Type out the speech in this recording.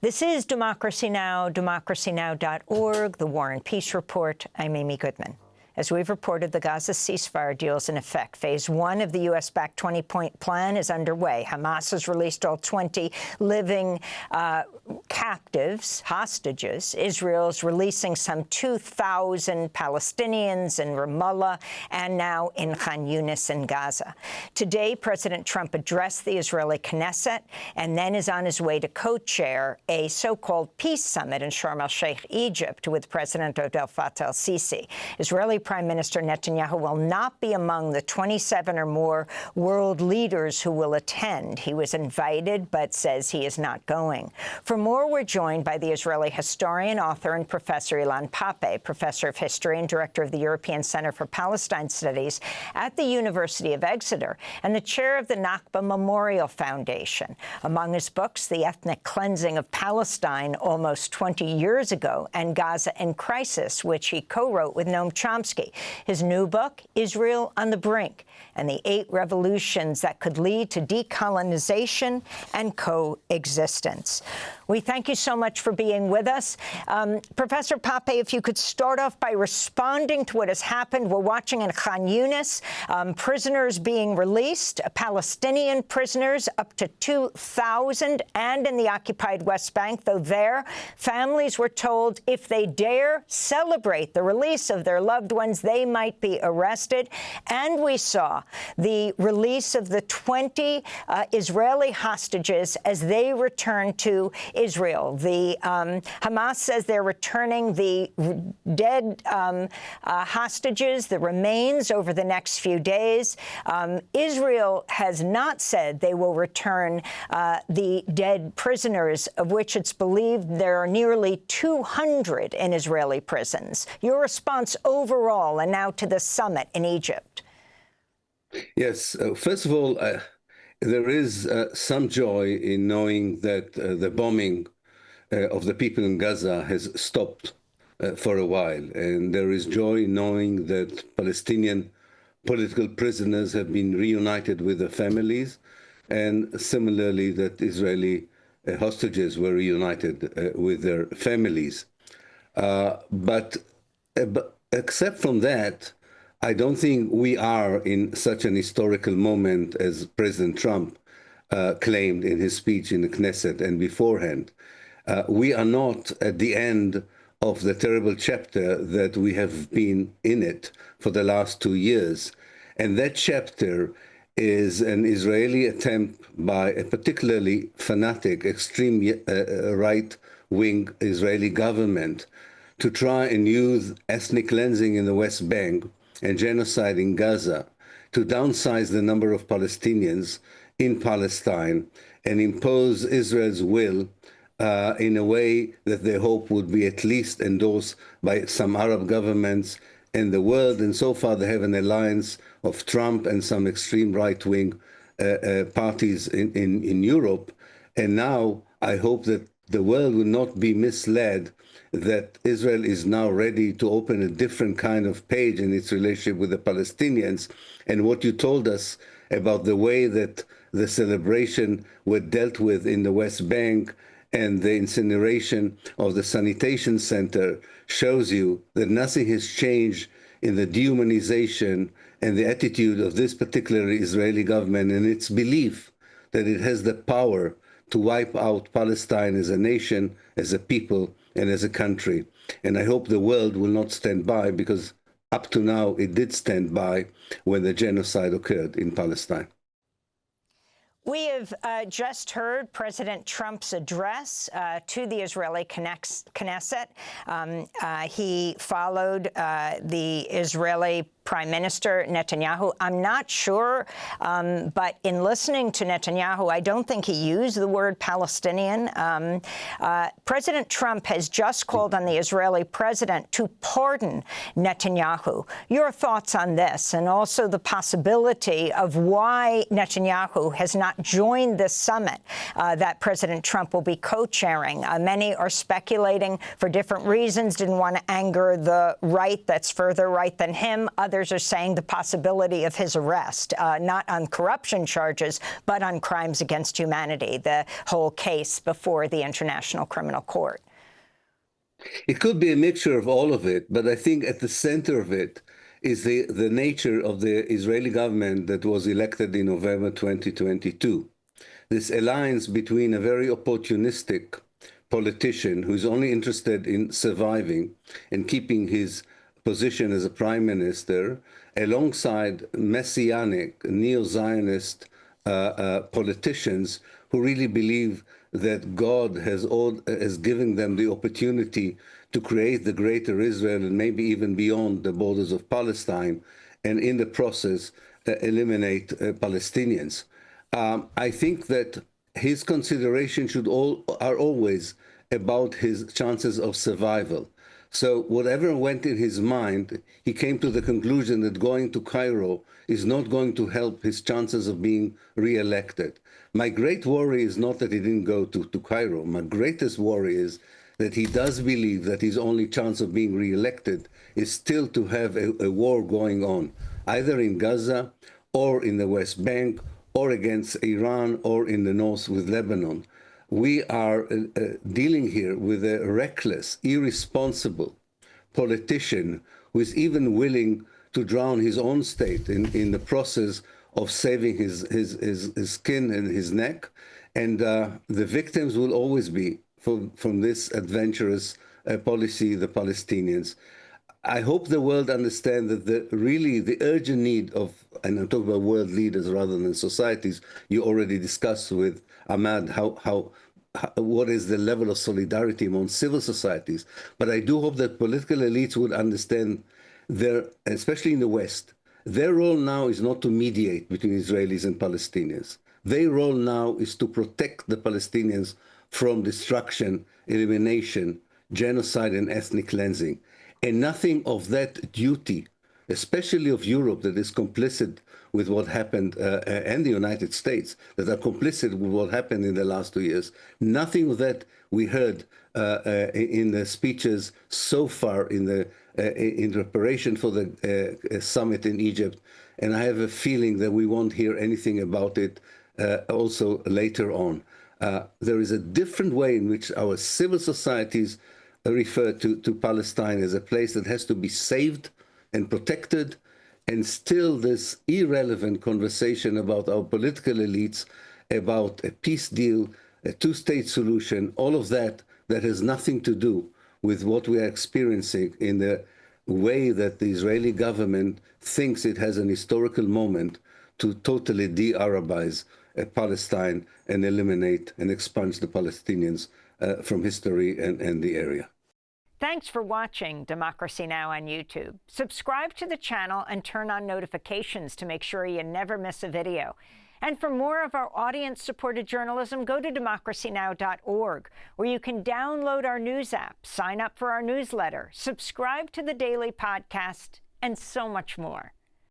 This is Democracy Now!, democracynow.org, the War and Peace Report. I'm Amy Goodman. As we've reported, the Gaza ceasefire deal is in effect. Phase 1 of the U.S.-backed 20-point plan is underway. Hamas has released all 20 living captives, hostages. Israel's releasing some 2,000 Palestinians in Ramallah and now in Khan Yunis in Gaza. Today, President Trump addressed the Israeli Knesset and then is on his way to co-chair a so-called peace summit in Sharm el-Sheikh, Egypt, with President Abdel Fattah el-Sisi. Israeli Prime Minister Netanyahu will not be among the 27 or more world leaders who will attend. He was invited, but says he is not going. For more, we're joined by the Israeli historian, author, and professor Ilan Pappe, professor of history and director of the European Center for Palestine Studies at the University of Exeter, and the chair of the Nakba Memorial Foundation. Among his books, The Ethnic Cleansing of Palestine almost 20 years ago, and Gaza in Crisis, which he co-wrote with Noam Chomsky. His new book, Israel on the Brink, and the 8 revolutions that could lead to decolonization and coexistence. We thank you so much for being with us. Professor Pappe, if you could start off by responding to what has happened. We're watching in Khan Yunis, prisoners being released, Palestinian prisoners up to 2,000, and in the occupied West Bank, though there, families were told if they dare celebrate the release of their loved ones, they might be arrested. And we saw the release of the 20 Israeli hostages as they return to Israel. The Hamas says they're returning the dead hostages, the remains, over the next few days. Israel has not said they will return the dead prisoners, of which it's believed there are nearly 200 in Israeli prisons. Your response overall, and now to the summit in Egypt. Yes. First of all, there is some joy in knowing that the bombing of the people in Gaza has stopped for a while. And there is joy in knowing that Palestinian political prisoners have been reunited with their families, and similarly that Israeli hostages were reunited with their families. But except from that, I don't think we are in such an historical moment as President Trump claimed in his speech in the Knesset and beforehand. We are not at the end of the terrible chapter that we have been in it for the last 2 years. And that chapter is an Israeli attempt by a particularly fanatic, extreme right-wing Israeli government to try and use ethnic cleansing in the West Bank and genocide in Gaza to downsize the number of Palestinians in Palestine and impose Israel's will in a way that they hope would be at least endorsed by some Arab governments in the world. And so far, they have an alliance of Trump and some extreme right-wing parties in Europe. And now I hope that the world will not be misled that Israel is now ready to open a different kind of page in its relationship with the Palestinians. And what you told us about the way that the celebration were dealt with in the West Bank and the incineration of the sanitation center shows you that nothing has changed in the dehumanization and the attitude of this particular Israeli government and its belief that it has the power to wipe out Palestine as a nation, as a people, and as a country. And I hope the world will not stand by, because up to now it did stand by when the genocide occurred in Palestine. We have just heard President Trump's address to the Israeli Knesset. He followed the Israeli Prime Minister Netanyahu. I'm not sure, but in listening to Netanyahu, I don't think he used the word Palestinian. President Trump has just called on the Israeli president to pardon Netanyahu. Your thoughts on this, and also the possibility of why Netanyahu has not joined this summit that President Trump will be co-chairing. Many are speculating for different reasons, didn't want to anger the right that's further right than him. Others others are saying the possibility of his arrest, not on corruption charges, but on crimes against humanity, the whole case before the International Criminal Court. It could be a mixture of all of it, but I think at the center of it is the nature of the Israeli government that was elected in November 2022. This alliance between a very opportunistic politician who's only interested in surviving and keeping his position as a prime minister, alongside messianic, neo-Zionist politicians who really believe that God has given them the opportunity to create the greater Israel and maybe even beyond the borders of Palestine, and in the process eliminate Palestinians. I think that his considerations are always about his chances of survival. So whatever went in his mind, he came to the conclusion that going to Cairo is not going to help his chances of being re-elected. My great worry is not that he didn't go to Cairo. My greatest worry is that he does believe that his only chance of being re-elected is still to have a war going on, either in Gaza or in the West Bank or against Iran or in the north with Lebanon. We are dealing here with a reckless, irresponsible politician who is even willing to drown his own state in the process of saving his skin and his neck. And the victims will always be, from this adventurous policy, the Palestinians. I hope the world understands that the urgent need of, and I'm talking about world leaders rather than societies, you already discussed with Ahmad what is the level of solidarity among civil societies. But I do hope that political elites would understand especially in the West, their role now is not to mediate between Israelis and Palestinians. Their role now is to protect the Palestinians from destruction, elimination, genocide, and ethnic cleansing. And nothing of that duty, especially of Europe, that is complicit with what happened, and the United States, that are complicit with what happened in the last 2 years. Nothing of that we heard in the speeches so far in preparation for the summit in Egypt. And I have a feeling that we won't hear anything about it also later on. There is a different way in which our civil societies refer to Palestine as a place that has to be saved and protected, and still this irrelevant conversation about our political elites, about a peace deal, a two-state solution, all of that has nothing to do with what we are experiencing in the way that the Israeli government thinks it has an historical moment to totally de-Arabize Palestine and eliminate and expunge the Palestinians from history and the area. Thanks for watching Democracy Now! On YouTube. Subscribe to the channel and turn on notifications to make sure you never miss a video. And for more of our audience-supported journalism, go to democracynow.org, where you can download our news app, sign up for our newsletter, subscribe to the daily podcast, and so much more.